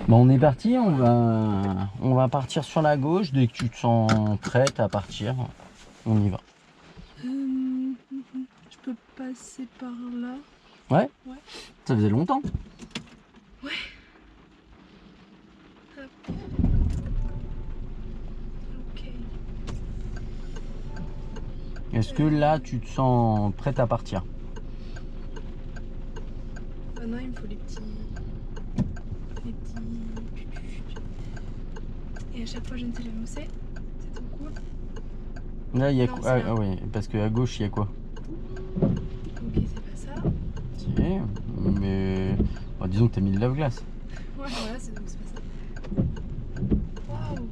Bon, on est parti, on va partir sur la gauche. Dès que tu te sens prête à partir, on y va. Je peux passer par là. Ouais? Ouais. Ça faisait longtemps. Ouais. Hop. Ok. Est-ce que là, tu te sens prête à partir? Ah non, il me faut les petits... Et à chaque fois, je ne sais jamais où c'est. C'est trop cool. Là, il y a Non, quoi? c'est là. Ah oui, parce qu'à gauche, il y a quoi? Ok, c'est pas ça. Si, mais bon, disons que t'as mis le lave-glace. Ouais, voilà, c'est pas ça. Waouh.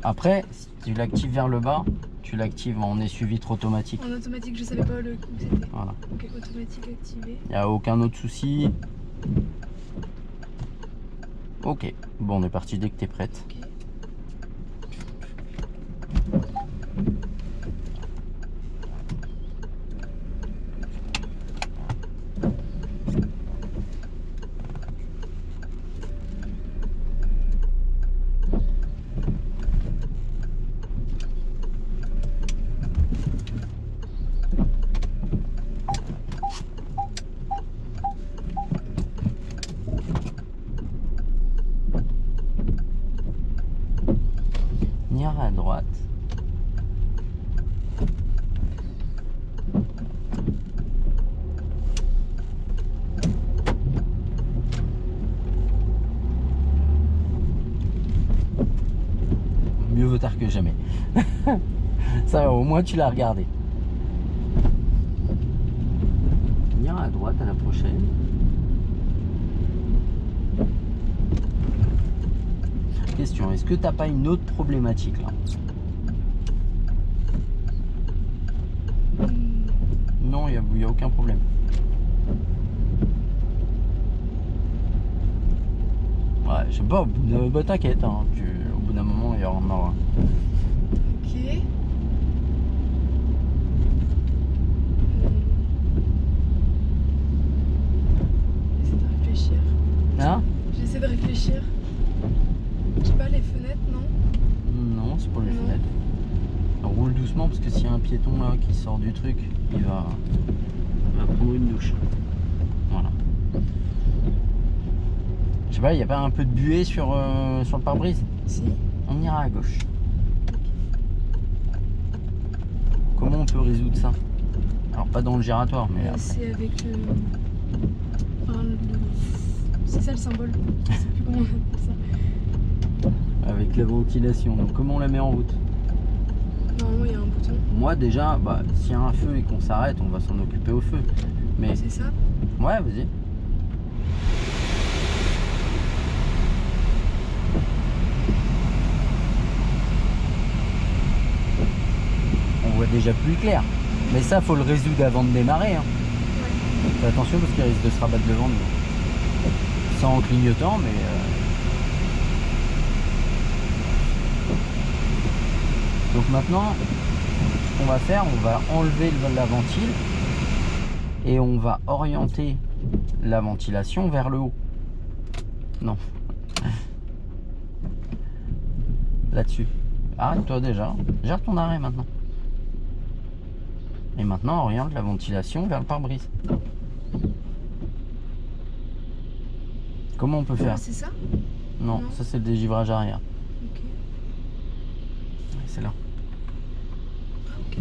Après, si tu l'actives vers le bas, tu l'actives en essuie-vitre automatique. En automatique, je savais pas où c'était. Voilà. Ok, automatique activé. Il n'y a aucun autre souci. Ok, bon, on est parti dès que t'es prête. Ok. On ira à droite. Mieux vaut tard que jamais. Ça va, au moins tu l'as regardé. On ira à droite à la prochaine. Question, est-ce que t'as pas une autre problématique là? Non, il n'y a aucun problème. Ouais, je sais pas, bah, t'inquiète, hein, au bout d'un moment, il y en aura. Ok. J'essaie de réfléchir. Hein? J'essaie de réfléchir. Je sais pas, les fenêtres, non? Non, c'est pour les Non. fenêtres. Alors, roule doucement parce que s'il y a un piéton là qui sort du truc, il va prendre une douche. Voilà. Je sais pas, il n'y a pas un peu de buée sur le pare-brise? Si. On ira à gauche. Comment on peut résoudre ça? Alors pas dans le giratoire, mais après. C'est avec enfin, c'est ça le symbole. Je sais plus comment on appelle ça. Avec la ventilation. Donc comment on la met en route? Normalement, il y a un bouton. Moi déjà, bah, s'il y a un feu et qu'on s'arrête, on va s'en occuper au feu. Mais C'est ça? ouais, vas-y. On voit déjà plus clair. Mais ça, faut le résoudre avant de démarrer. Hein. Ouais. Fais attention parce qu'il risque de se rabattre devant nous. Sans en clignotant, mais... Donc maintenant, ce qu'on va faire, on va enlever la ventile et on va orienter la ventilation vers le haut. Non. Là-dessus. Arrête-toi déjà. Gère ton arrêt maintenant. Et maintenant, on oriente la ventilation vers le pare-brise. Comment on peut faire? C'est ça? Non, Non. ça c'est le dégivrage arrière. Ok. C'est là. Ah, ok.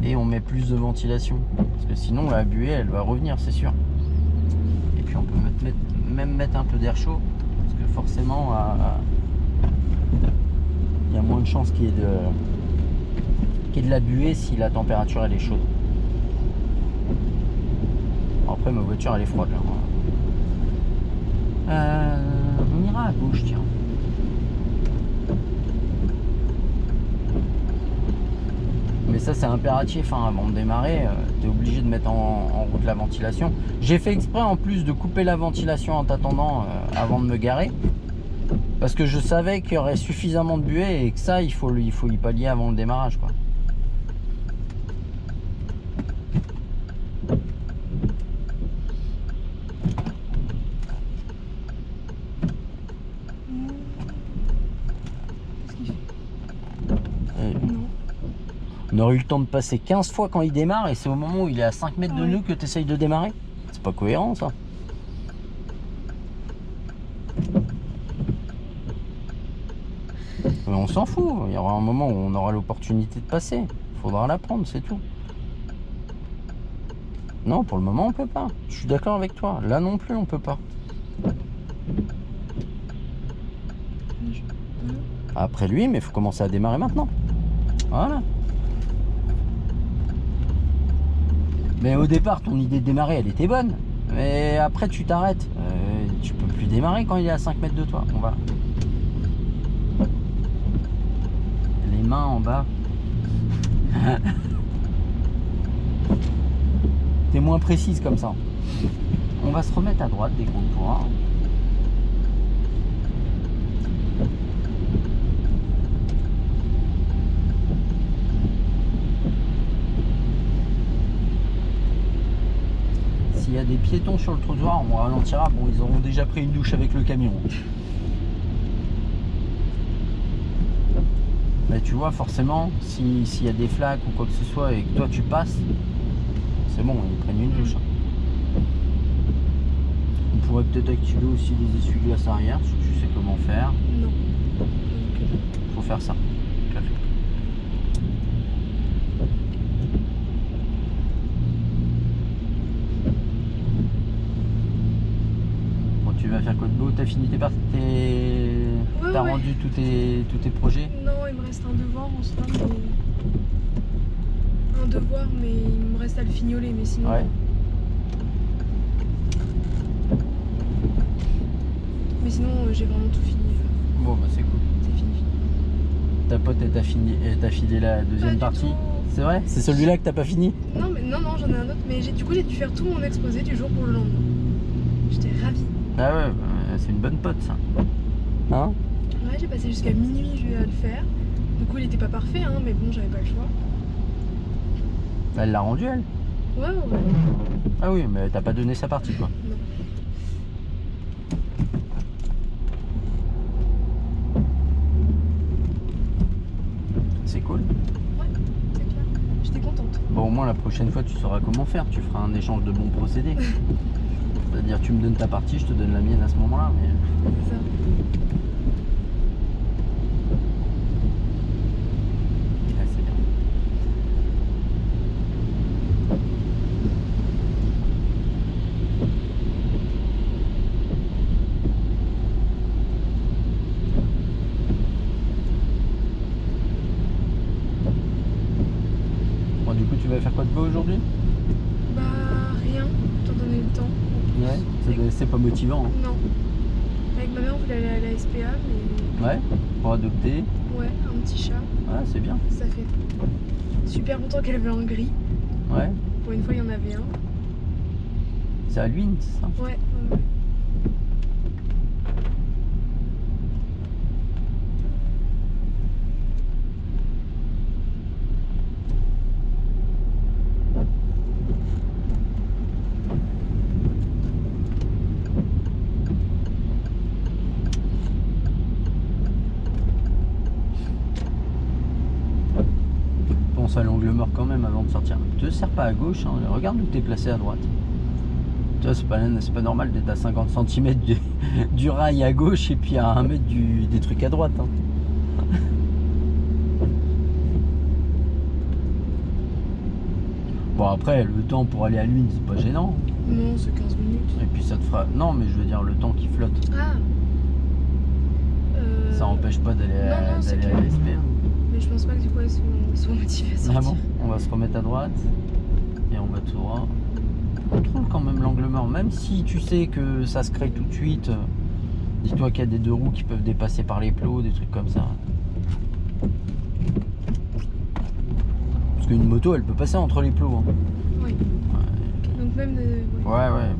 Et on met plus de ventilation. Parce que sinon, la buée, elle va revenir, c'est sûr. Et puis on peut même mettre un peu d'air chaud. Parce que forcément, il y a moins de chances qu'il y ait de la buée si la température elle est chaude. Bon, après, ma voiture elle est froide là. On ira à gauche, tiens. Mais ça c'est impératif, hein, avant de démarrer, tu es obligé de mettre en route la ventilation. J'ai fait exprès en plus de couper la ventilation en t'attendant avant de me garer. Parce que je savais qu'il y aurait suffisamment de buée et que ça il faut y pallier avant le démarrage, quoi. On aurait eu le temps de passer 15 fois quand il démarre et c'est au moment où il est à 5 mètres de Ouais. nous que tu essayes de démarrer. C'est pas cohérent ça. Mais on s'en fout, il y aura un moment où on aura l'opportunité de passer. Faudra la prendre, c'est tout. Non, pour le moment on peut pas. Je suis d'accord avec toi. Là non plus on peut pas. Après lui, mais il faut commencer à démarrer maintenant. Voilà. Mais au départ, ton idée de démarrer, elle était bonne. Mais après, tu t'arrêtes. Tu peux plus démarrer quand il est à 5 mètres de toi. On va. Les mains en bas. T'es moins précise comme ça. On va se remettre à droite des gros points. S'il y a des piétons sur le trottoir, on ralentira. Bon, ils auront déjà pris une douche avec le camion. Mais tu vois, forcément, s'il y a des flaques ou quoi que ce soit et que toi tu passes, c'est bon, ils prennent une douche. On pourrait peut-être activer aussi les essuie-glaces arrière, si tu sais comment faire. Non. Faut faire ça. Bon, tu vas faire quoi de beau? T'as fini tes parties? T'as Ouais. rendu tous tes projets? Non, il me reste un devoir en soi, mais... Un devoir, mais il me reste à le fignoler, mais sinon... Ouais. Mais sinon, j'ai vraiment tout fini. Bon, bah c'est cool. C'est fini. Ta pote, elle t'a filé la deuxième Pas du partie? tout. C'est vrai? C'est celui-là que t'as pas fini? Non, j'en ai un autre, mais du coup, j'ai dû faire tout mon exposé du jour pour le lendemain. J'étais ravie. Ah ouais, bah, c'est une bonne pote ça. Hein? Ouais, j'ai passé jusqu'à minuit à le faire. Du coup, il était pas parfait, hein, mais bon, j'avais pas le choix. Elle l'a rendu elle? Ouais. Ah oui, mais t'as pas donné sa partie quoi. Non. C'est cool. Ouais, c'est clair. J'étais contente. Bon, au moins la prochaine fois tu sauras comment faire. Tu feras un échange de bons procédés. C'est-à-dire tu me donnes ta partie, je te donne la mienne à ce moment-là. Mais... C'est ça. Ouais, c'est bien. Bon, du coup, tu vas faire quoi de beau aujourd'hui? Bah, rien, t'en donner le temps. Ouais, c'est pas motivant. Hein. Non. Avec ma mère, on voulait aller à la SPA, mais Ouais, pour adopter. ouais, un petit chat. Ouais, c'est bien. Ça fait super longtemps qu'elle avait un gris. Ouais, Pour une fois, il y en avait un. c'est à Luynes, c'est ça? Ouais. Pense à l'angle mort quand même avant de sortir. Te sers pas à gauche, hein. Regarde où t'es placé à droite. Tu vois, c'est pas normal d'être à 50 cm du rail à gauche et puis à 1 mètre des trucs à droite. Hein. Bon après, le temps pour aller à Luynes, c'est pas gênant. Non, c'est 15 minutes. Et puis ça te fera... Non, mais je veux dire le temps qui flotte. Ah Ça empêche pas d'aller non, c'est à clair. l'SP. Mais je pense pas que du coup, elles sont motivées à sortir. Ah bon? On va se remettre à droite et on va tout droit. Contrôle quand même l'angle mort, même si tu sais que ça se crée tout de suite. Dis-toi qu'il y a des deux roues qui peuvent dépasser par les plots, des trucs comme ça. Parce qu'une moto, elle peut passer entre les plots. Hein. Oui. Donc même de... ouais. Ouais.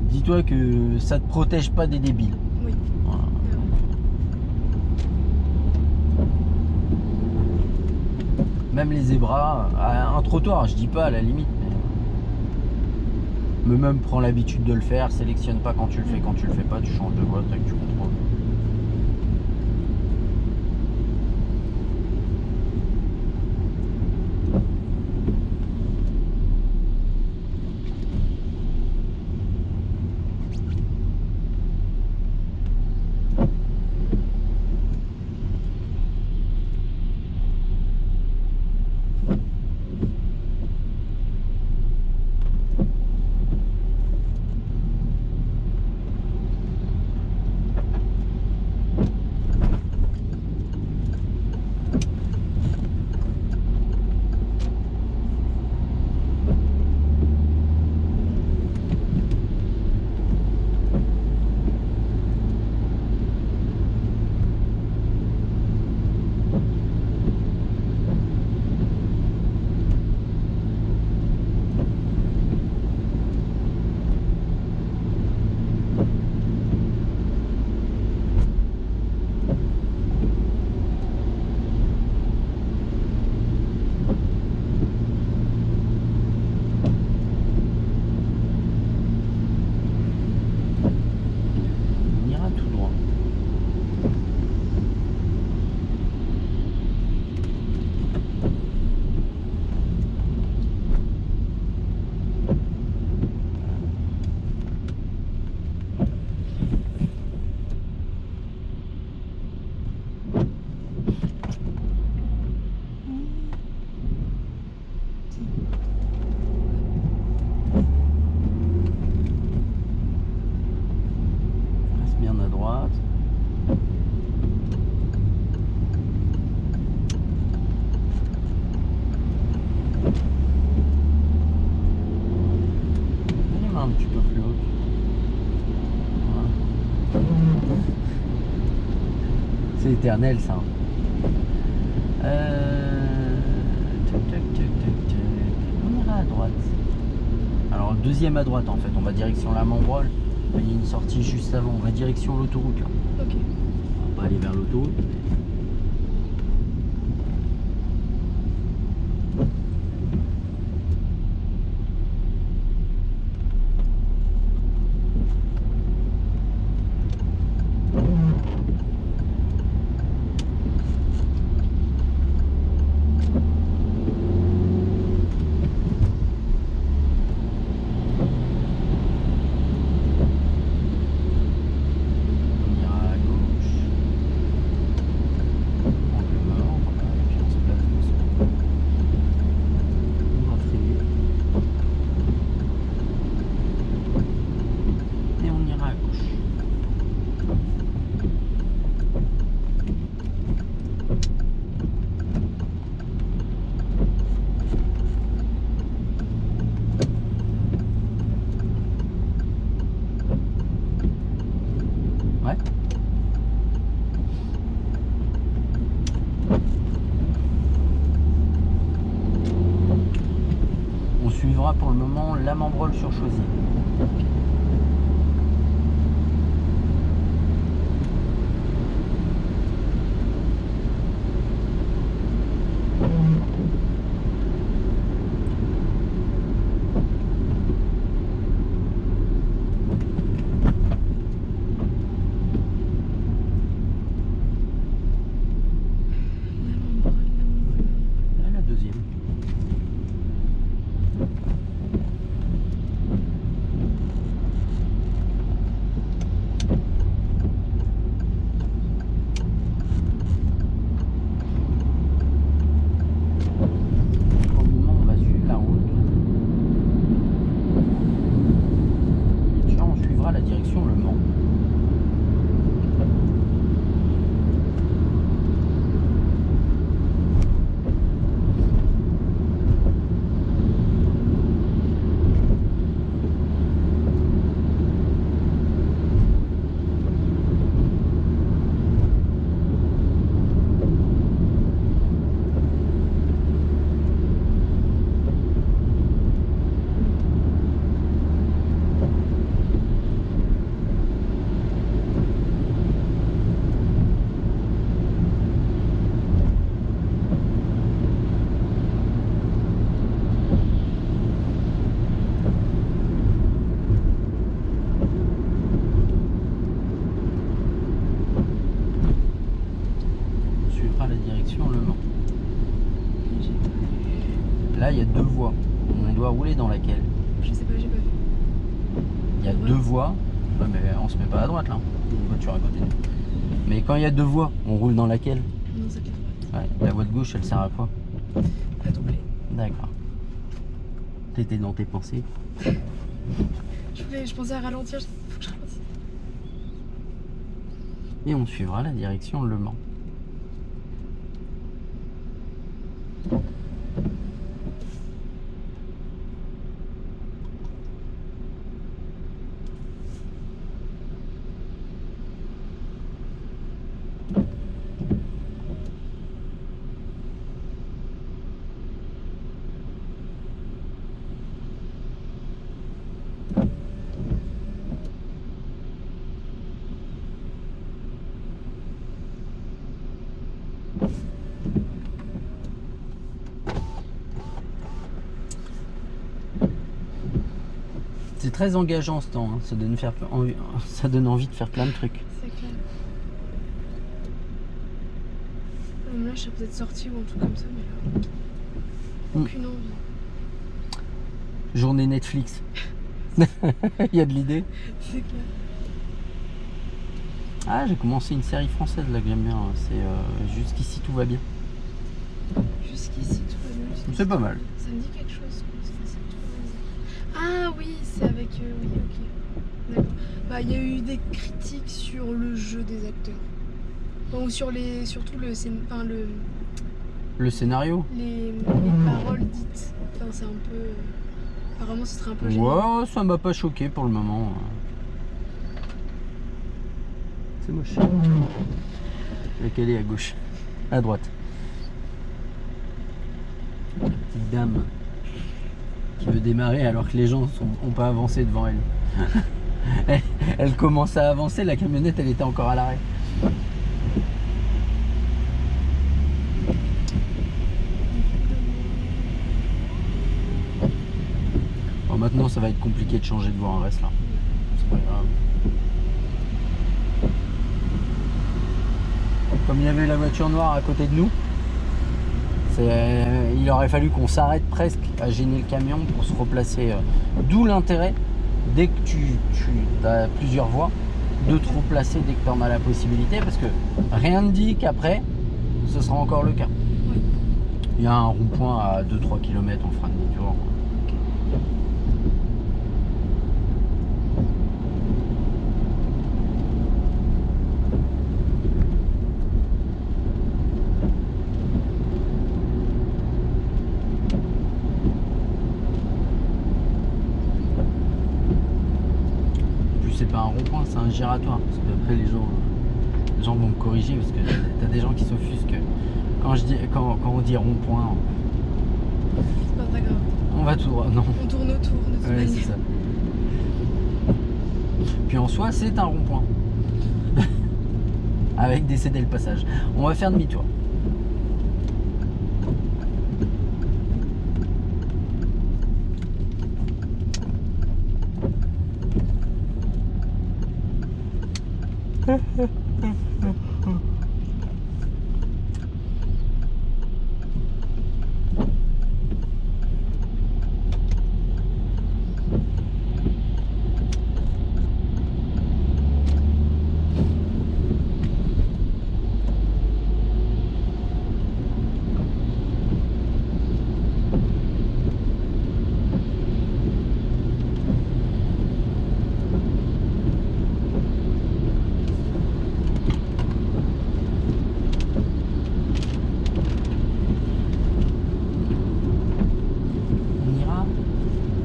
Dis-toi que ça te protège pas des débiles. Oui. Voilà. Même les zébras, à un trottoir, je dis pas à la limite, mais même prends l'habitude de le faire, sélectionne pas quand tu le fais, quand tu le fais pas, tu changes de voie, tac, tu contrôles. droite. Les mains un petit peu plus hautes. Voilà. C'est éternel ça. On ira à droite. Alors le deuxième à droite en fait, on va direction la Membrole. Il y a une sortie juste avant, on va direction l'autoroute là. Ok. On va pas aller vers l'autoroute. Pour le moment la Membrole sur Choisy. La deuxième. Là, il y a deux voies. On doit rouler dans laquelle? Je sais pas, j'ai pas vu. Il y a deux voies. Ouais, mais on se met pas à droite là. Une voiture à côté de nous. Mais quand il y a deux voies, on roule dans laquelle? Non, c'est la droite. Ouais, la voie de gauche, elle sert à quoi? À doubler. D'accord. T'étais dans tes pensées. Je pensais à ralentir, faut que je ralentisse. Et on suivra la direction Le Mans. C'est très engageant ce temps, hein. Ça donne envie de faire plein de trucs. C'est clair. Là, je serais peut-être sortie ou un truc comme ça, mais là, aucune envie. Journée Netflix. Il y a de l'idée. C'est clair. Ah, j'ai commencé une série française là que j'aime bien. C'est Jusqu'ici tout va bien. Jusqu'ici, tout va bien. C'est pas mal. Ça me dit quelque chose. Ah oui, c'est avec oui, ok. D'accord. Bah, il y a eu des critiques sur le jeu des acteurs. Enfin, ou sur surtout Le scénario? les paroles dites. Enfin, c'est un peu. Apparemment, ce serait un peu gênant. Ouais, ça m'a pas choqué pour le moment. C'est moche. Laquelle est à gauche? À droite. La petite dame qui veut démarrer alors que les gens ont pas avancé devant elle. Elle commence à avancer, la camionnette elle était encore à l'arrêt. Bon, maintenant ça va être compliqué de changer de voie en reste là. C'est pas grave. Comme il y avait la voiture noire à côté de nous, il aurait fallu qu'on s'arrête presque à gêner le camion pour se replacer. D'où l'intérêt, dès que tu as plusieurs voies, de te replacer dès que tu en as la possibilité, parce que rien ne dit qu'après, ce sera encore le cas. Oui. Il y a un rond-point à 2-3 km, on fera demi-tour. C'est pas un rond-point, c'est un giratoire. Parce qu'après les gens vont me corriger parce que t'as des gens qui s'offusquent quand on dit rond-point. C'est pas grave. On va tout droit, non. On tourne autour de toute Ouais, manière. c'est ça. Puis en soi, c'est un rond-point. Avec des cédés le passage. On va faire demi-tour.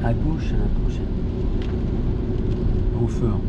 À gauche à la prochaine. Au feu. Hein.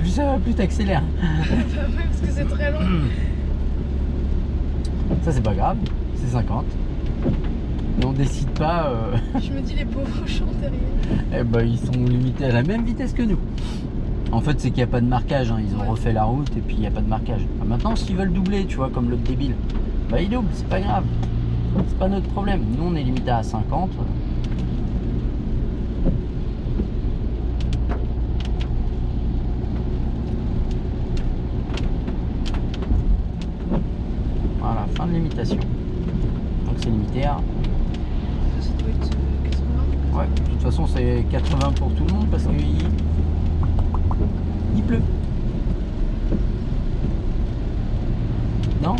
Ça va, plus t'accélères. Bah ouais, parce que c'est très long. Ça c'est pas grave, c'est 50. mais on décide pas. Je me dis, les pauvres champs derrière. Eh ben, ils sont limités à la même vitesse que nous. En fait, c'est qu'il n'y a pas de marquage, hein. Ils ont Ouais. refait la route et puis il n'y a pas de marquage. Maintenant, s'ils veulent doubler, tu vois, comme l'autre débile, bah ils doublent, c'est pas grave. C'est pas notre problème. Nous, on est limité à 50. Voilà, fin de limitation. Donc c'est limité à... Ça doit être 80. Ouais, de toute façon, c'est 80 pour tout le monde parce qu'il pleut. Non?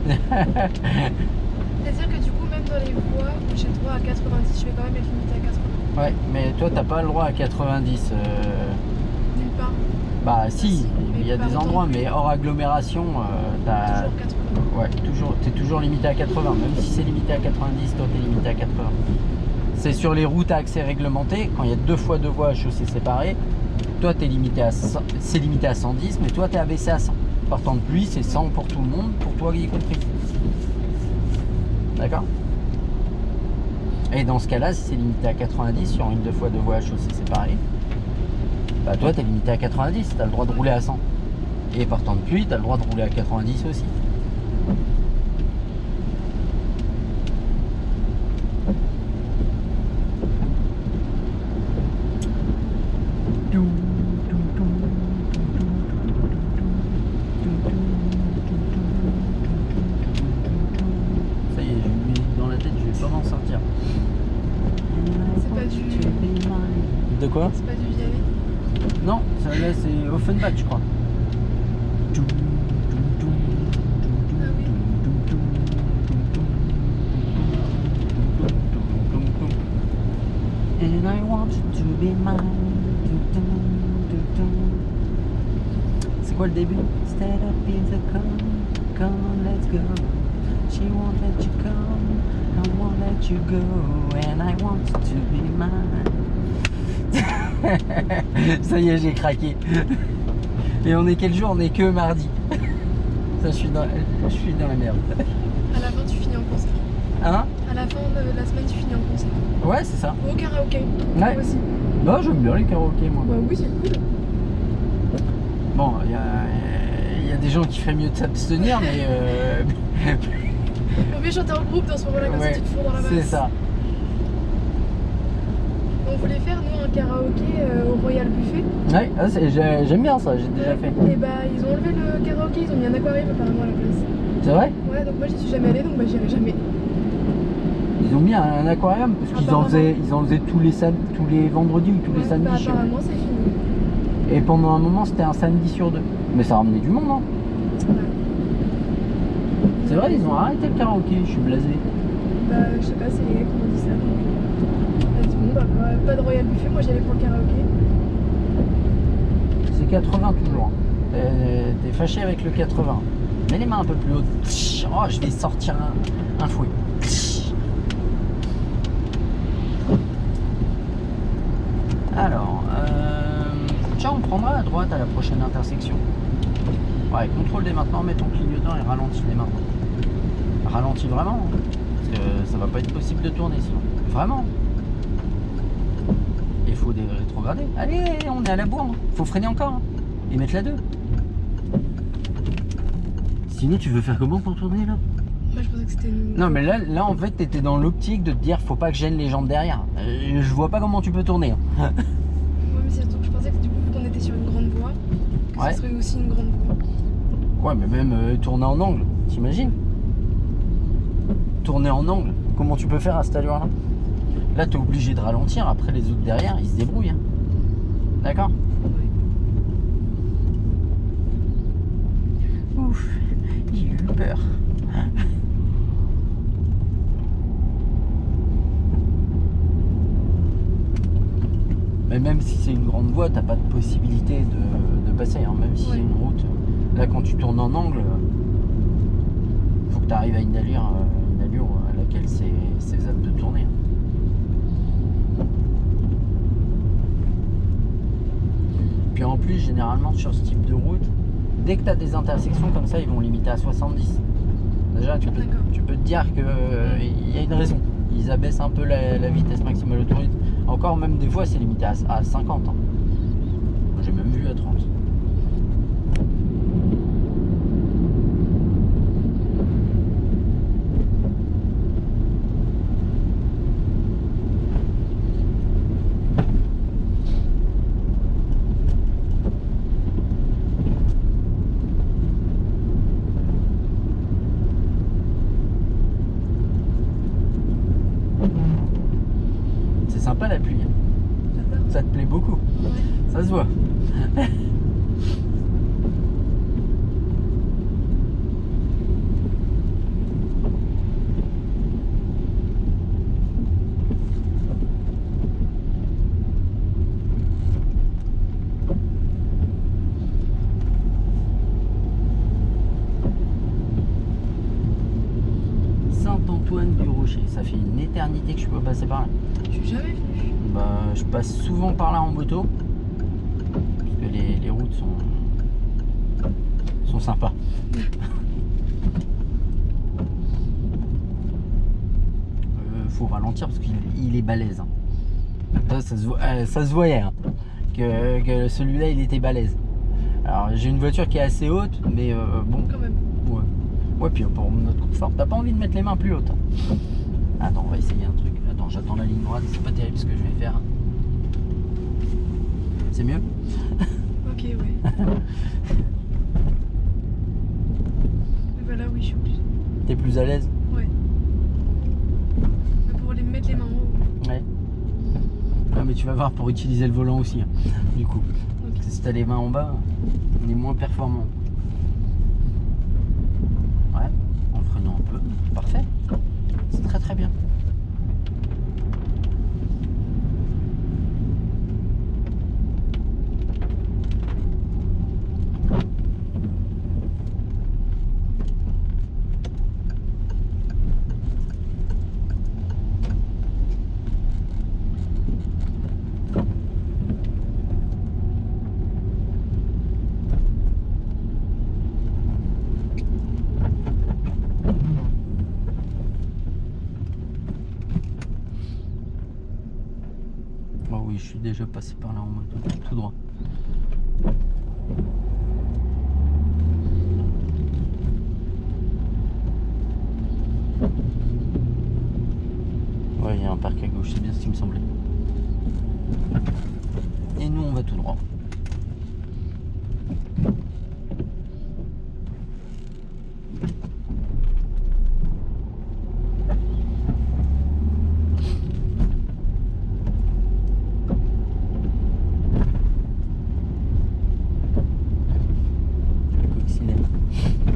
C'est-à-dire que du coup, même dans les voies où j'ai le droit à 90, je vais quand même être limité à 80. Ouais, mais toi, t'as pas le droit à 90. Nulle part. Bah si, mais il y a pas des autant. endroits, mais hors agglomération, t'as... Toujours 80. Ouais, t'es toujours limité à 80. Même si c'est limité à 90, toi, t'es limité à 80. C'est sur les routes à accès réglementé, quand il y a 2 fois 2 voies à chaussée séparée, toi, t'es limité à 100, c'est limité à 110, mais toi, t'es abaissé à 100. Par temps de pluie, c'est 100 pour tout le monde, pour toi y compris. D'accord? Et dans ce cas-là, si c'est limité à 90 sur une 2 fois 2 voies à chaussée séparée, bah toi, t'es limité à 90, t'as le droit de rouler à 100. Et par temps de pluie, t'as le droit de rouler à 90 aussi. Ça y est, j'ai mis dans la tête, je vais pas m'en sortir. C'est pas du... De quoi? C'est pas du Vianney. Non, ça, là c'est Offenbach, je crois. Ah oui. And I want you to be mine. C'est quoi le début? Stand up in the come on, let's go. She won't let you come, I won't let you go. And I want you to be mine. Ça y est, j'ai craqué. Et on est quel jour? On est que mardi. Ça, je suis dans la merde. À la fin, tu finis en concert. Hein? À la fin de la semaine, tu finis en concert. Ouais, c'est ça. Au karaoké. Ouais. Moi aussi. Bah, j'aime bien les karaokés, moi. Bah oui, c'est cool. Bon, il y a des gens qui feraient mieux de s'abstenir, mais On peut chanter en groupe dans ce moment-là, comme ouais, ça tu te fonds dans la masse. c'est ça. On voulait faire, nous, un karaoké au Royal Buffet. Ouais, ah, j'aime bien ça, j'ai déjà fait. Et bah, ils ont enlevé le karaoké, ils ont mis un aquarium apparemment à la place. C'est vrai? Ouais, donc moi j'y suis jamais allée, donc bah j'irai jamais. Ils ont mis un aquarium parce qu'ils en faisaient tous les vendredis ou tous les Ouais, samedis. bah, je sais plus. apparemment, c'est fini. Et pendant un moment, c'était un samedi sur 2. Mais ça ramenait du monde, hein. Ouais. C'est vrai, ils ont arrêté le karaoké, je suis blasé. Bah, je sais pas, c'est les gars qui m'ont dit ça. Donc, on a dit bon, bah, pas de Royal Buffet, moi j'y allais pour le karaoké. C'est 80 toujours. T'es fâché avec le 80. Mets les mains un peu plus hautes. Oh, je vais sortir un fouet. Alors, tiens, on prendra à droite à la prochaine intersection. Ouais, contrôle dès maintenant, mets ton clignotant et ralentis dès maintenant. Ralentis vraiment, hein, parce que ça va pas être possible de tourner sinon. Vraiment. Il faut des rétrograder. Allez, on est à la bourre. Faut freiner encore. Hein, et mettre la 2. Sinon, tu veux faire comment pour tourner là? Moi je pensais que c'était une... Non, mais là en fait, t'étais dans l'optique de te dire faut pas que je gêne les gens de derrière. Je vois pas comment tu peux tourner. Hein. Ouais, mais c'est surtout que je pensais que du coup, vu qu'on était sur une grande voie, que Ouais. ça serait aussi une grande voie. Ouais, mais même tourner en angle, t'imagines? Tourner en angle, comment tu peux faire à cette allure-là? Là, t'es obligé de ralentir, après les autres derrière, ils se débrouillent. Hein. D'accord? Ouf, j'ai eu peur. Mais même si c'est une grande voie, t'as pas de possibilité de passer, hein. Même si c'est une route. Là, quand tu tournes en angle, faut que tu arrives à une allure à laquelle c'est faisable de tourner. Hein. Puis en plus, généralement, sur ce type de route, dès que tu as des intersections comme ça, ils vont limiter à 70. Déjà, tu peux te dire qu'il y a une raison. Ils abaissent un peu la vitesse maximale autorisée. Encore, même des fois, c'est limité à 50. Hein. J'ai même vu à 30. C'est sympa la pluie. J'adore. Ça te plaît beaucoup. Ouais. Ça se voit. Saint-Antoine-du-Rocher, ça fait une éternité que je peux passer par là. Je suis jamais venue. Bah, je passe souvent par là en moto parce que les routes sont sympas. Faut ralentir parce qu'il est balèze. Hein. Ça se voyait hein, que celui-là il était balèze. Alors j'ai une voiture qui est assez haute, mais bon. Quand même. Ouais. Ouais, puis pour notre confort, t'as pas envie de mettre les mains plus hautes. Attends, on va essayer un truc. Attends, j'attends la ligne droite, c'est pas terrible ce que je vais faire. C'est mieux? Ok, ouais. Bah là, oui, je suis obligée. T'es plus à l'aise? Ouais. Mais pour mettre les mains en haut. Ouais. Ah, mais tu vas voir pour utiliser le volant aussi, hein, du coup. Ok. Si t'as les mains en bas, on est moins performant. Ouais, en freinant un peu. Parfait. C'est très très bien. Oh oui, je suis déjà passé par là en moto, tout droit. Ouais, il y a un parc à gauche, c'est bien ce qui me semblait. Et nous, on va tout droit.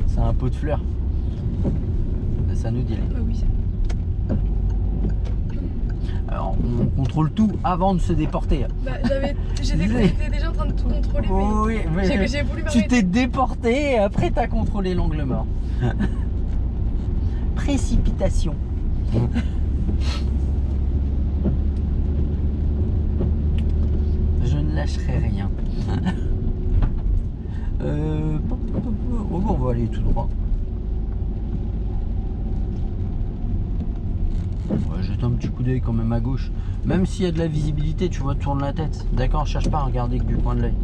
C'est un pot de fleurs. Ça nous dit. Ah oui, ça. Alors, on contrôle tout avant de se déporter. Bah, j'étais déjà en train de tout contrôler, mais Oui, mais j'ai voulu tu m'arrêter. t'es déporté et après t'as contrôlé l'angle mort. Précipitation. Je ne lâcherai rien. Oh, bon, on va aller tout droit. Ouais, jette un petit coup d'œil quand même à gauche. Même s'il y a de la visibilité, tu vois, tourne la tête. D'accord, cherche pas à regarder que du coin de l'œil.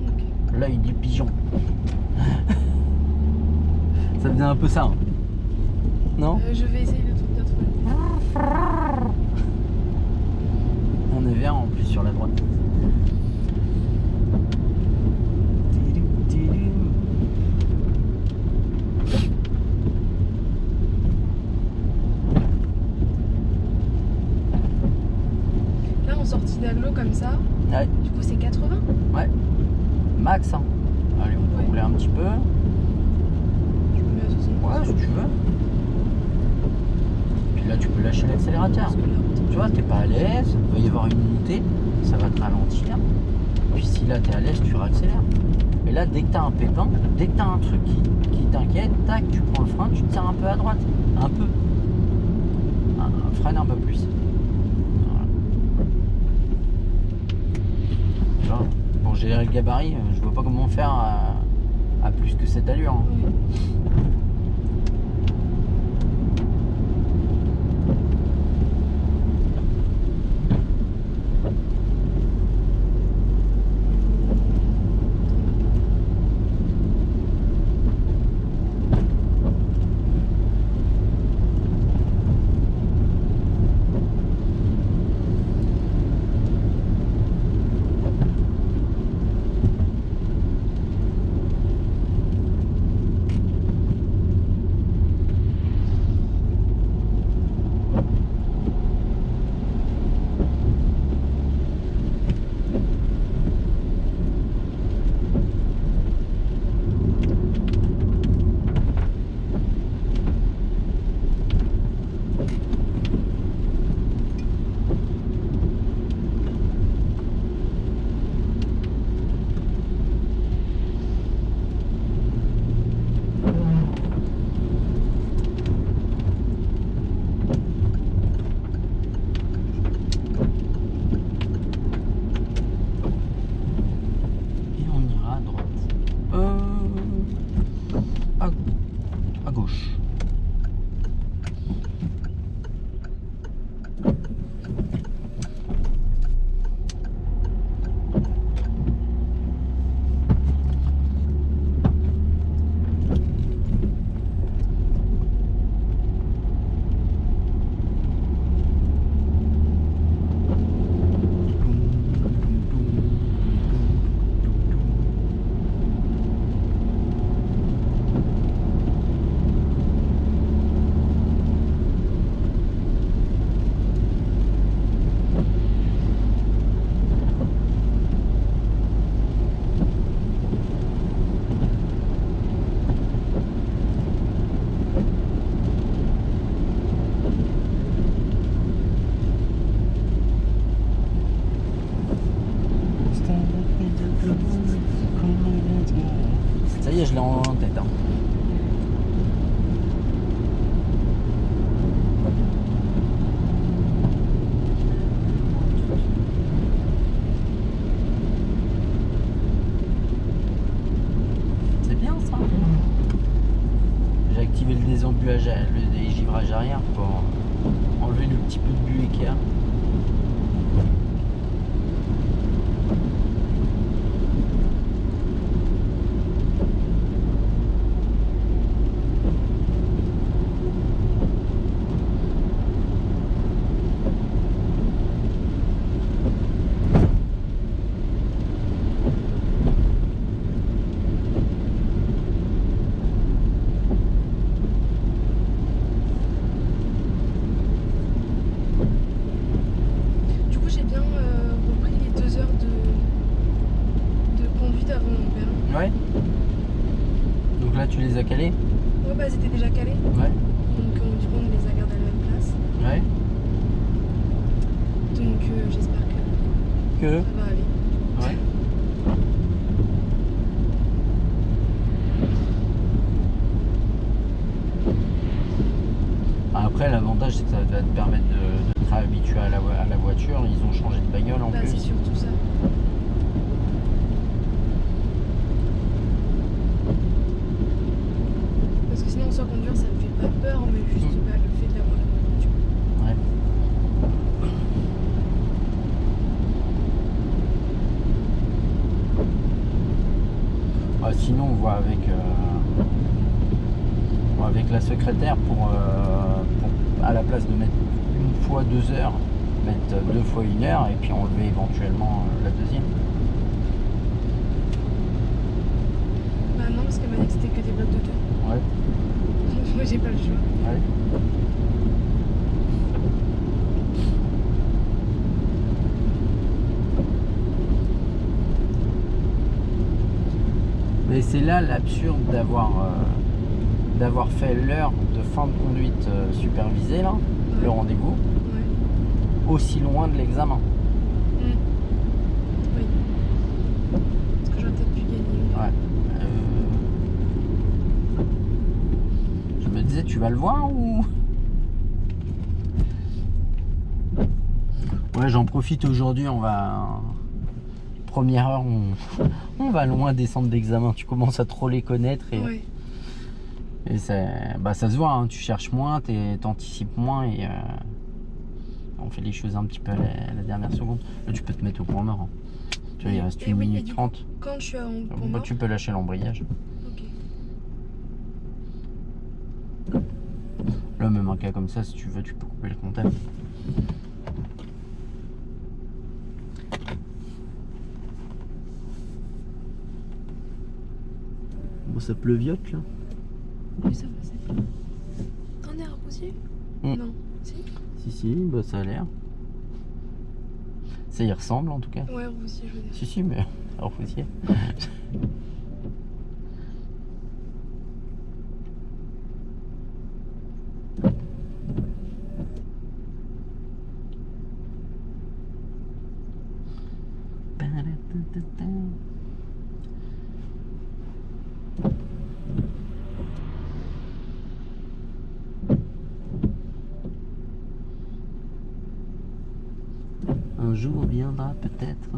Ok. L'œil du pigeon. Ça faisait un peu ça. Hein. Non? Je vais essayer de trouver. On est vert en plus sur la droite. Là, en sortie d'agglo comme ça, Ouais, du coup, c'est 80. ouais. Max. Hein. Allez, on peut rouler un petit peu. Je me mets à 60. Ouais, si tu veux. Puis là, tu peux lâcher l'accélérateur. Parce que la route. Tu vois, t'es pas à l'aise, il va y avoir une montée, ça va te ralentir. Puis si là, t'es à l'aise, tu réaccélères. Et là, dès que t'as un pépin, dès que t'as un truc qui t'inquiète, tac, tu prends le frein, tu te tires un peu à droite. Un peu. Freine un peu plus. Voilà. Tu vois, pour gérer le gabarit, je vois pas comment faire à plus que cette allure. Hein. Ouais. derrière pour enlever le petit peu de buée qu'il y a. Du coup, j'ai bien repris les 2 heures de conduite avant mon permis. Ouais. Donc là, tu les as calés? Ouais, bah, c'était déjà calé. Ouais. Donc, du coup, on les a gardés à la même place. Ouais. Donc, j'espère que Que? ça va aller. Ouais. Après, l'avantage, c'est que ça va te permettre de te réhabituer à la voiture. Ils ont changé de bagnole en Bah, c'est plus. surtout ça. Parce que sinon, en soi, conduire, ça me fait pas peur, mais juste bah, le fait d'avoir la voiture. Ouais. Sinon, on voit avec la secrétaire pour à la place de mettre une fois 2 heures, mettre 2 fois 1 heure et puis enlever éventuellement la deuxième. Bah non, parce qu'elle m'a dit que c'était que des blocs de 2. Ouais. Moi, j'ai pas le choix. Ouais. Mais c'est là l'absurde d'avoir fait l'heure de fin de conduite supervisée là, Ouais. le rendez-vous, Ouais. aussi loin de l'examen. Oui. Parce que j'aurais peut-être pu gagner. Ouais. Je me disais, tu vas le voir ou? Ouais, j'en profite aujourd'hui, première heure, on va loin des centres d'examen, tu commences à trop les connaître et, Ouais. et ça se voit, hein, tu cherches moins, t'anticipes moins et on fait les choses un petit peu à la dernière seconde. Là, tu peux te mettre au point mort. Hein. Tu vois, il reste Et 1 oui, minute et du 30. Quand je suis en point Bah, mort, tu peux lâcher l'embrayage. ok. Là, même un cas comme ça, si tu veux, tu peux couper le contact. Bon, ça pleuviote là. Oui, ça va, c'est bien. T'en es à Rousier Mm. Non. Si Si, bah ça a l'air. Ça y ressemble en tout cas. Ouais, Rousier, je veux dire. Si, mais alors faut essayer. Un jour viendra peut-être.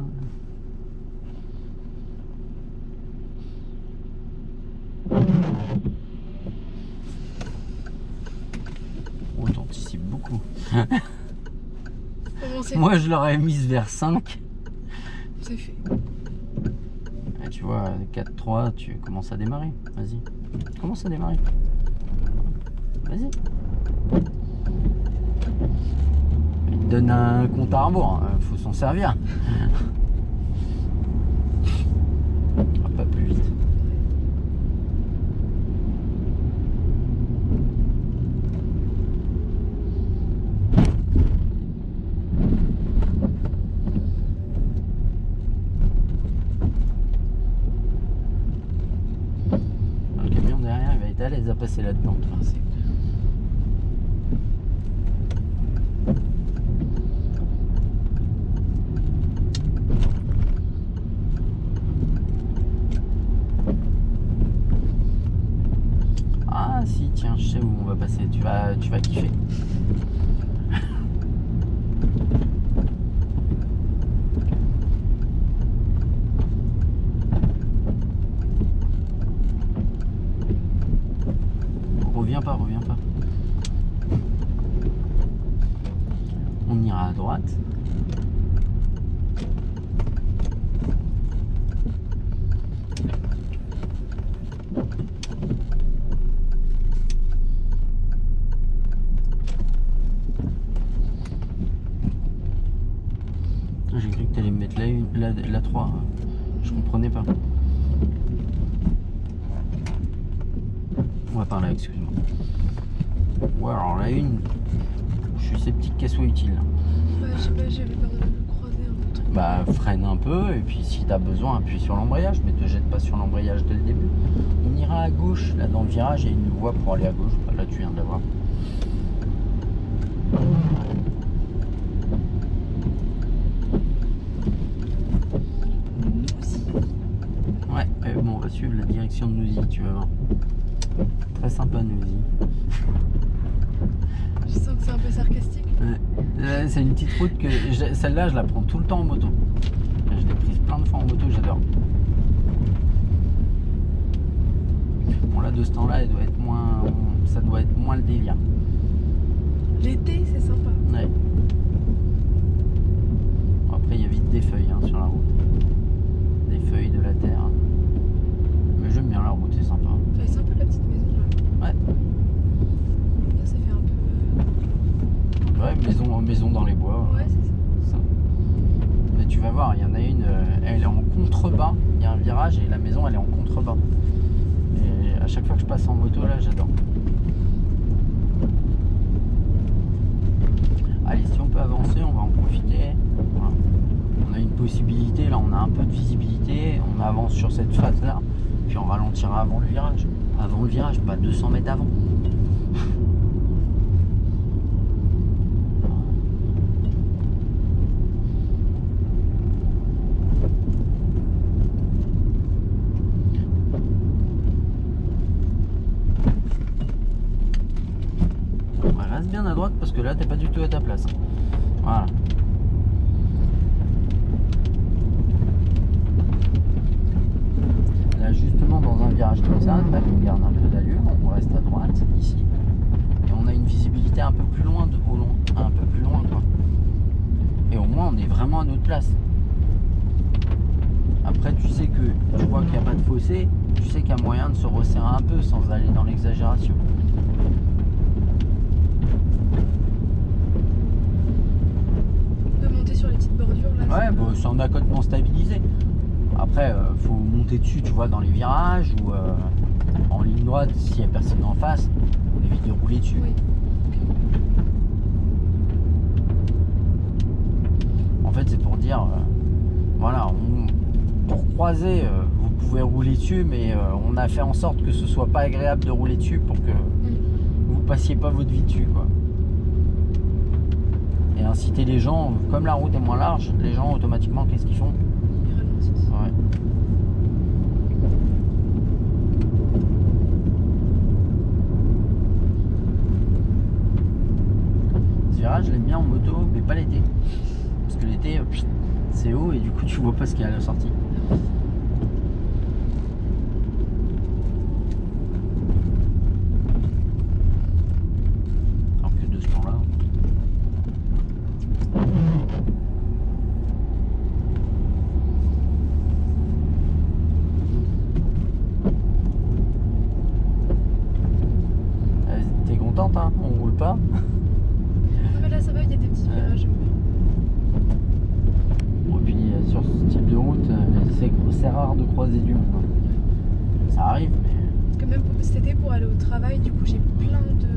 Oh, t'anticipes beaucoup. Comment c'est Moi, je l'aurais mise vers 5. C'est fait. Et tu vois, 4-3, tu commences à démarrer. Vas-y. Commence à démarrer. Vas-y. Il te donne un compte à rebours. Faut s'en servir. Ah, pas plus vite. Le camion derrière, il va être à l'aise à passer là-dedans. Enfin, c'est clair. Ah si, tiens, je sais où on va passer. Tu vas kiffer. Reviens pas. iras à droite. J'ai cru que tu allais me mettre la 3. Je comprenais pas. On va par là, excuse-moi. Ouais, alors la 1, je suis sceptique qu'elle soit utile. Ouais, je sais pas, j'avais peur de le croiser un truc. Bah, freine un peu, et puis si t'as besoin, appuie sur l'embrayage, mais te jette pas sur l'embrayage dès le début. On ira à gauche, là dans le virage, il y a une voie pour aller à gauche. Bah, là, tu viens de la voir. Ouais, bon, on va suivre la direction de Nouzy, tu vas voir. Très sympa, Nouzy. Je sens que c'est un peu sarcastique. Ouais. C'est une petite route que... Celle-là, je la prends tout le temps en moto. Je l'ai prise plein de fois en moto, j'adore. Bon, là, de ce temps-là, elle doit être moins... ça doit être moins le délire. L'été, c'est sympa. Ouais. Après, il y a vite des feuilles hein, sur la route. Des feuilles, de la terre. Mais j'aime bien la route, c'est sympa. Enfin, c'est un peu la petite maison là. Ouais. Là, ça fait un peu. Ouais, maison dans les bois. Ouais, c'est ça. Mais tu vas voir, il y en a une, elle est en contrebas. Il y a un virage et la maison, elle est en contrebas. Et à chaque fois que je passe en moto, là, j'adore. Allez, si on peut avancer, on va en profiter. Voilà. On a une possibilité, là, on a un peu de visibilité. On avance sur cette phase-là, puis on ralentira avant le virage. Avant le virage, pas 200 mètres avant. Reste bien à droite parce que là t'es pas du tout à ta place. Voilà. Là justement dans un virage comme ça, on garde un peu d'allure, on reste à droite ici. Et on a une visibilité un peu plus loin un peu plus loin quoi. Et au moins on est vraiment à notre place. Après tu sais que tu vois qu'il n'y a pas de fossé, tu sais qu'il y a moyen de se resserrer un peu sans aller dans l'exagération. Sur les petites bordures là. Ouais, bon, c'est en accotement stabilisé. Après, faut monter dessus, tu vois, dans les virages ou en ligne droite, s'il n'y a personne en face, on évite de rouler dessus. Oui. En fait, c'est pour dire, voilà, pour croiser, vous pouvez rouler dessus, mais on a fait en sorte que ce soit pas agréable de rouler dessus pour que vous passiez pas votre vie dessus, quoi. Et inciter les gens, comme la route est moins large, les gens automatiquement qu'est-ce qu'ils font? Ils ralentissent. Ouais. Ce virage je l'aime bien en moto mais pas l'été. Parce que l'été c'est haut et du coup tu vois pas ce qu'il y a à la sortie. Alors que de ce temps-là. T'es contente hein? On roule pas. Non mais là ça va, il y a des petits virages, j'aime bien. Et puis sur ce type de route, c'est rare de croiser du monde. Ça arrive mais. Parce que même cet été pour aller au travail, du coup j'ai plein de.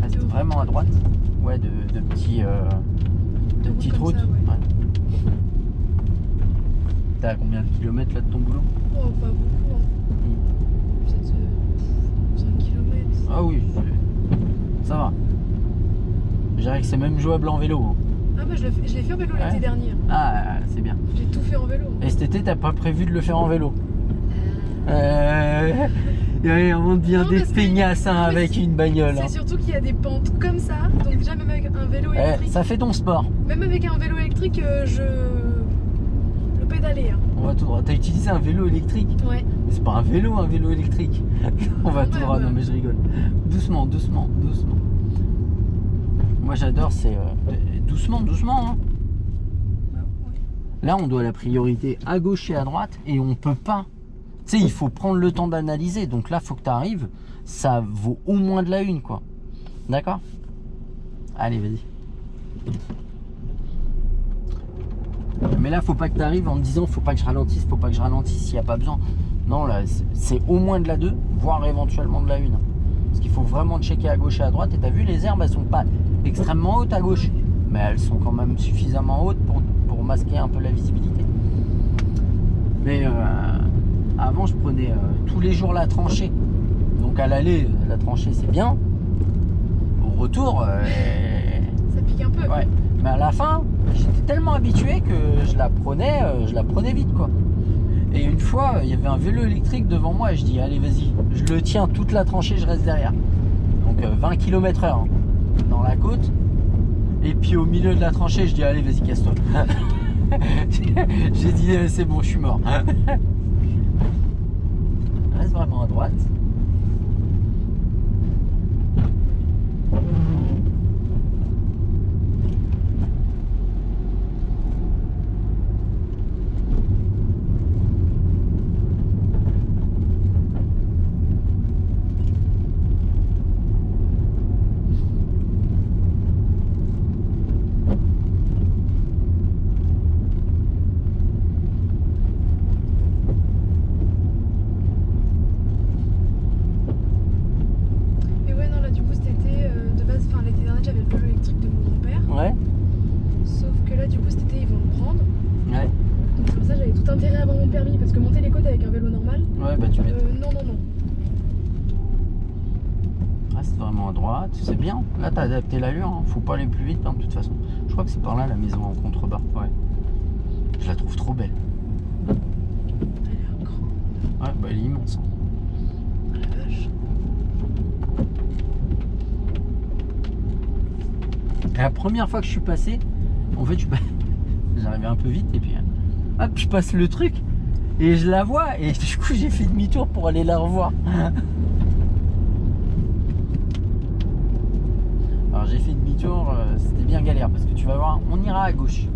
Reste vraiment à droite. Ouais, de petites routes. Ça, ouais. Ouais. T'as à combien de kilomètres là de ton boulot? Oh, pas beaucoup, hein. Peut-être 5 km. Ah oui, ça va. Je dirais que c'est même jouable en vélo. Hein. Ah bah je l'ai fait en vélo l'été Ouais. dernier. Ah, c'est bien. J'ai tout fait en vélo. Et cet été, t'as pas prévu de le faire en vélo? Il y a un monde bien Non, des parce que- peignasses mais avec une bagnole. C'est Hein. surtout qu'il y a des pentes comme ça, donc déjà même avec un vélo électrique, Ça fait ton sport. même avec un vélo électrique, je pédalais. Hein. On va tout droit. T'as utilisé un vélo électrique? Ouais. Mais c'est pas un vélo électrique. On va tout Ouais, droit, ouais. non mais je rigole. Doucement, doucement, doucement. moi j'adore, c'est doucement, doucement. Hein. Bah, ouais. Là, on doit la priorité à gauche et à droite et on peut pas. Tu sais, il faut prendre le temps d'analyser. Donc là, faut que tu arrives. Ça vaut au moins de la une, quoi. D'accord? Allez, vas-y. Mais là, faut pas que tu arrives en me disant faut pas que je ralentisse, faut pas que je ralentisse s'il n'y a pas besoin. Non, là, c'est au moins de la 2, voire éventuellement de la 1. Parce qu'il faut vraiment checker à gauche et à droite. Et tu as vu, les herbes, elles sont pas extrêmement hautes à gauche. Mais elles sont quand même suffisamment hautes pour masquer un peu la visibilité. Mais avant, je prenais tous les jours la tranchée. Donc à l'aller, la tranchée, c'est bien. Au retour... Ça pique un peu. Ouais. Mais à la fin, j'étais tellement habitué que je la prenais vite, quoi. Et une fois, il y avait un vélo électrique devant moi et je dis allez vas-y, je le tiens toute la tranchée, je reste derrière. Donc 20 km/h hein, dans la côte. Et puis au milieu de la tranchée, je dis allez vas-y casse-toi. J'ai dit c'est bon, je suis mort. Reste vraiment à droite. Ouais. Sauf que là, du coup, cet été, ils vont le prendre. Ouais. Donc, c'est pour ça que j'avais tout intérêt à avoir mon permis. Parce que monter les côtes avec un vélo normal. Ouais, bah tu m'étonnes. Non. Reste vraiment à droite. C'est bien. Là, t'as adapté l'allure. Hein. Faut pas aller plus vite, hein, de toute façon. Je crois que c'est par là la maison en contrebas. Ouais. Je la trouve trop belle. Elle est grande. Ouais, bah elle est immense. Hein. Oh la vache. Et la première fois que je suis passé, en fait, j'arrivais un peu vite et puis hop, je passe le truc et je la vois et du coup j'ai fait demi-tour pour aller la revoir. Alors j'ai fait demi-tour, c'était bien galère parce que tu vas voir, on ira à gauche.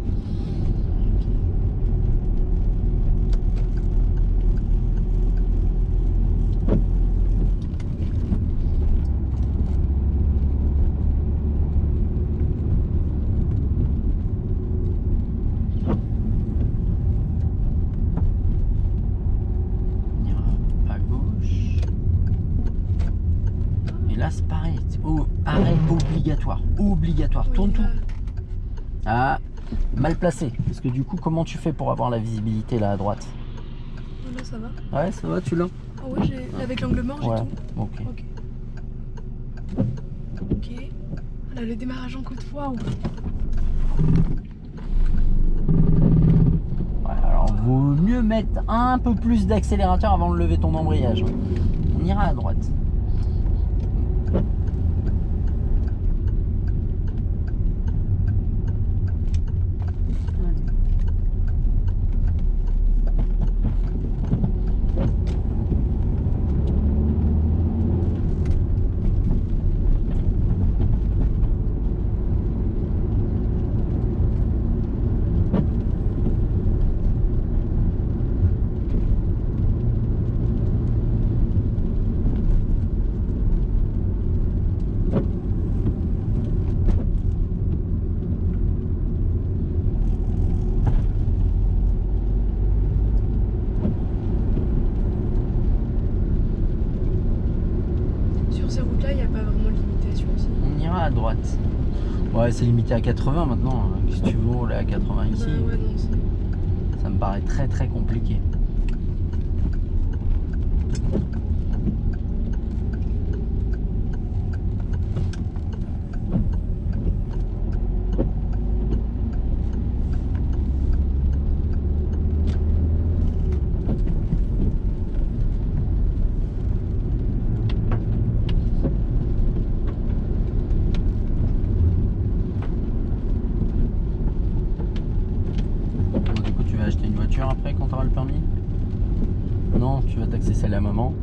C'est pareil, arrêt obligatoire, Oui, tourne tout. là. Ah, mal placé, parce que du coup, comment tu fais pour avoir la visibilité là à droite? Là, ça va. Ouais, ça va, tu l'as? Ah ouais, avec l'angle mort, j'ai Ouais, tout. ok. Ok. Là, le démarrage en côte, waouh. Ouais, alors, vaut mieux mettre un peu plus d'accélérateur avant de lever ton embrayage. On ira à droite. Sur ces routes-là, il n'y a pas vraiment de limitation aussi. On ira à droite. Ouais, c'est limité à 80 maintenant. Si tu veux rouler à 80 ici, Ouais, non, ça me paraît très très compliqué. Après quand tu auras le permis? Non, tu vas taxer celle à maman.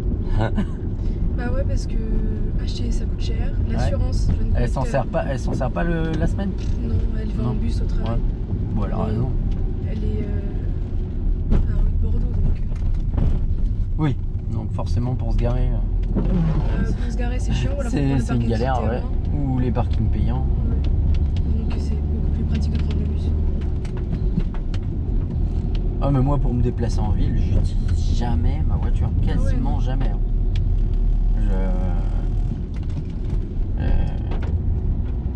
Bah Bah ouais, parce que acheter ça coûte cher. L'assurance, je ne Elle s'en sert pas la semaine? Non, elle va en Non. bus au travail. Ouais. Bon, elle a raison. Elle est à la rue de Bordeaux, donc. Oui, donc forcément pour se garer, Pour se garer, c'est chiant. Ou alors faut prendre le c'est une parking galère, ouais. souterrain. Ou les parkings payants. Ouais. Donc c'est beaucoup plus pratique de prendre le bus. Ah, mais moi, pour me déplacer en ville, j'utilise jamais ma voiture. Quasiment jamais. Hein.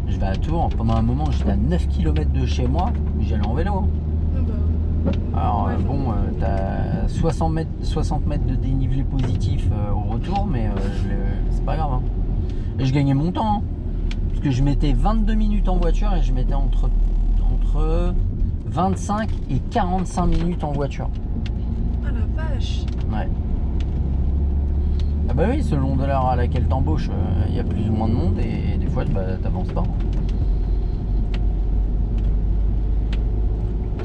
Je vais à Tours. Pendant un moment, j'étais à 9 km de chez moi, mais j'allais en vélo. Hein. Ah bah. Alors, Ouais, bon, t'as 60 mètres de dénivelé positif au retour, mais c'est pas grave. Hein. Et je gagnais mon temps. Hein. Parce que je mettais 22 minutes en voiture et je mettais entre 25 et 45 minutes en voiture. Ah la vache. Ouais. Ah bah oui, selon de l'heure à laquelle t'embauches, il y a plus ou moins de monde et des fois t'avances pas.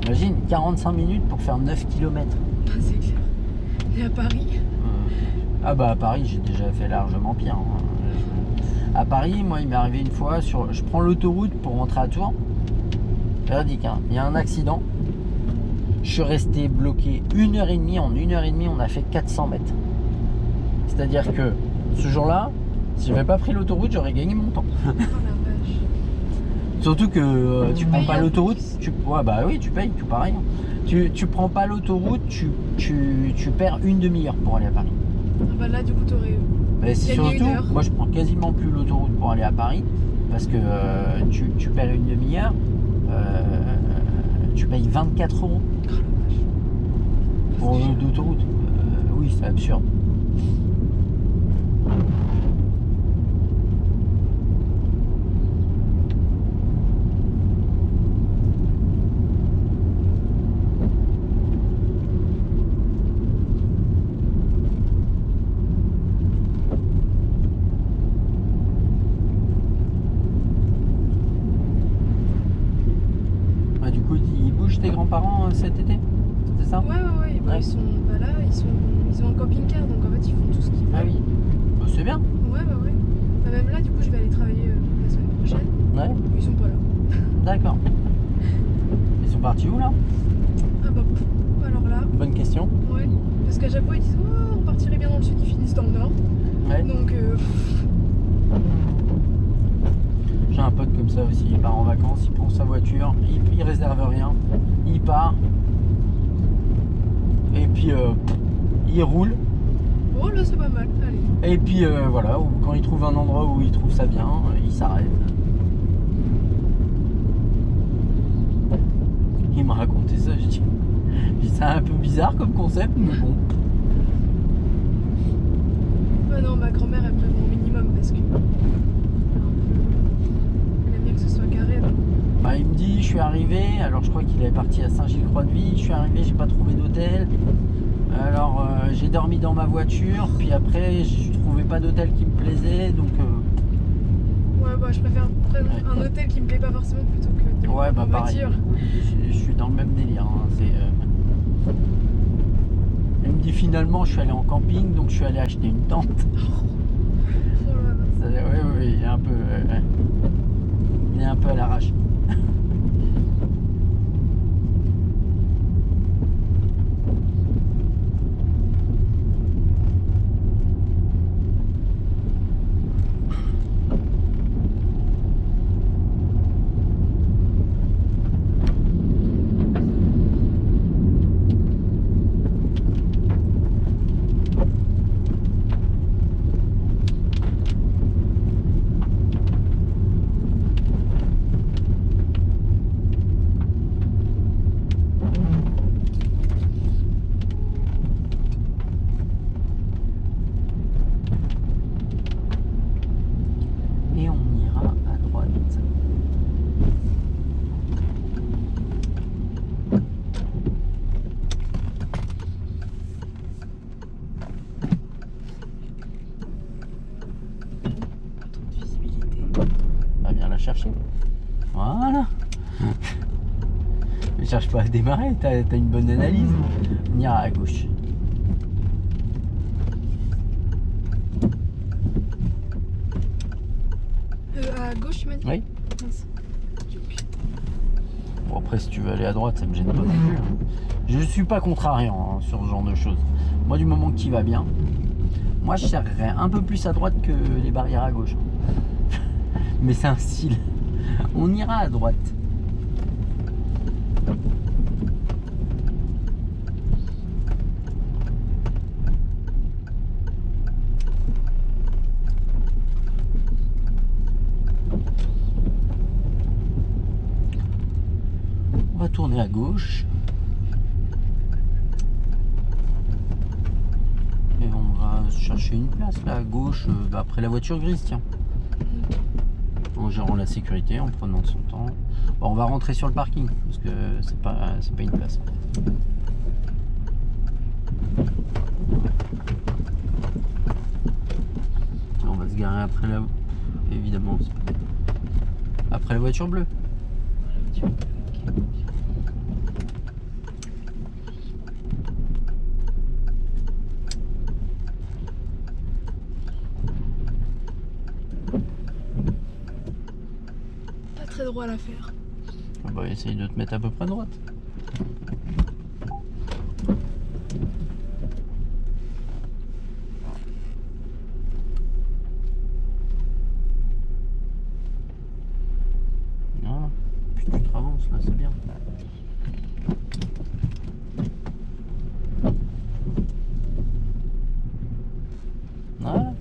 Imagine, 45 minutes pour faire 9 km. Ah, c'est clair. Et à Paris? Ah bah à Paris, j'ai déjà fait largement pire. Hein. À Paris, moi, il m'est arrivé une fois, je prends l'autoroute pour rentrer à Tours. Véridique, hein. Il y a un accident. Je suis resté bloqué 1h30. En 1h30, on a fait 400 mètres. C'est-à-dire que ce jour-là, si j'avais pas pris l'autoroute, j'aurais gagné mon temps. Oh la vache. Surtout que tu prends payes pas en l'autoroute, plus. ouais bah oui, tu payes, tout pareil. Tu prends pas l'autoroute, tu perds une demi-heure pour aller à Paris. Ah bah là, du coup, t'aurais. Mais c'est Gagner surtout, une heure. moi je prends quasiment plus l'autoroute pour aller à Paris parce que tu perds une demi-heure, tu payes 24 € Oh la vache. pour C'est cher. d'autoroute. Oui, c'est absurde. Du coup, ils bougent tes grands-parents cet été? C'est ça? Ouais. Bah, Ouais. ils sont pas là, ils ont un camping-car, donc en fait, ils font tout ce qu'ils veulent. Ah oui. Bah, c'est bien. Ouais. Bah, même là, du coup, je vais aller travailler la semaine prochaine. Ouais, Ils sont pas là. d'accord. Ils sont partis où là? Ah bah, alors là, Bonne question. ouais. Parce qu'à chaque fois, ils disent, oh, on partirait bien dans le sud, ils finissent dans le nord. Ouais. Donc, J'ai un pote comme ça aussi, il part en vacances, il prend sa voiture, il réserve rien, il part, et puis il roule, oh là, c'est pas mal, allez. et puis voilà, quand il trouve un endroit où il trouve ça bien, il s'arrête. Il m'a raconté ça, j'ai dit, c'est un peu bizarre comme concept, mais bon. Ah non, ma grand-mère, elle prévoit au minimum parce que. Elle aime bien que ce soit carré. Donc. Bah, il me dit, je suis arrivé, alors je crois qu'il est parti à Saint-Gilles-Croix-de-Vie, je suis arrivé, j'ai pas trouvé d'hôtel, alors j'ai dormi dans ma voiture, puis après je trouvais pas d'hôtel qui me plaisait, donc Ouais, bah, je préfère prendre un hôtel qui me plaît pas forcément plutôt que de ouais, bah en pareil, voiture. je suis dans le même délire, hein, il me dit finalement je suis allé en camping, donc je suis allé acheter une tente. Oh là là. Oui, il est un peu à l'arrache. Et on ira à droite. Trop de visibilité. On va bien la chercher. Voilà. Ne cherche pas à démarrer, t'as une bonne analyse. On ira à gauche. à gauche, tu m'as dit? Oui. Mince. Bon, après, si tu veux aller à droite, ça me gêne pas non plus. Hein. Je suis pas contrariant hein, sur ce genre de choses. Moi, du moment que tu vas bien, moi, je serrerais un peu plus à droite que les barrières à gauche. Mais c'est un style. On ira à droite. On va tourner à gauche. Et on va chercher une place là à gauche, après la voiture grise, tiens. En gérant la sécurité, en prenant son temps. Bon, on va rentrer sur le parking parce que c'est pas une place. On va se garer après la, évidemment, après la voiture bleue. Pas très droit à la faire. On va essayer de te mettre à peu près à droite. Voilà. Puis tu te avances là, c'est bien. Voilà.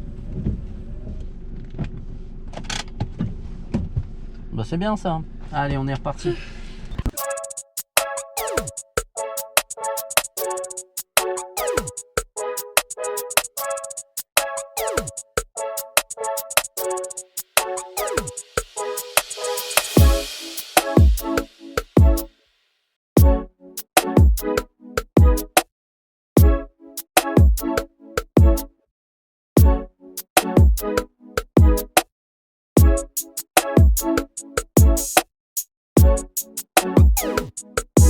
Bah c'est bien ça. Allez, on est reparti.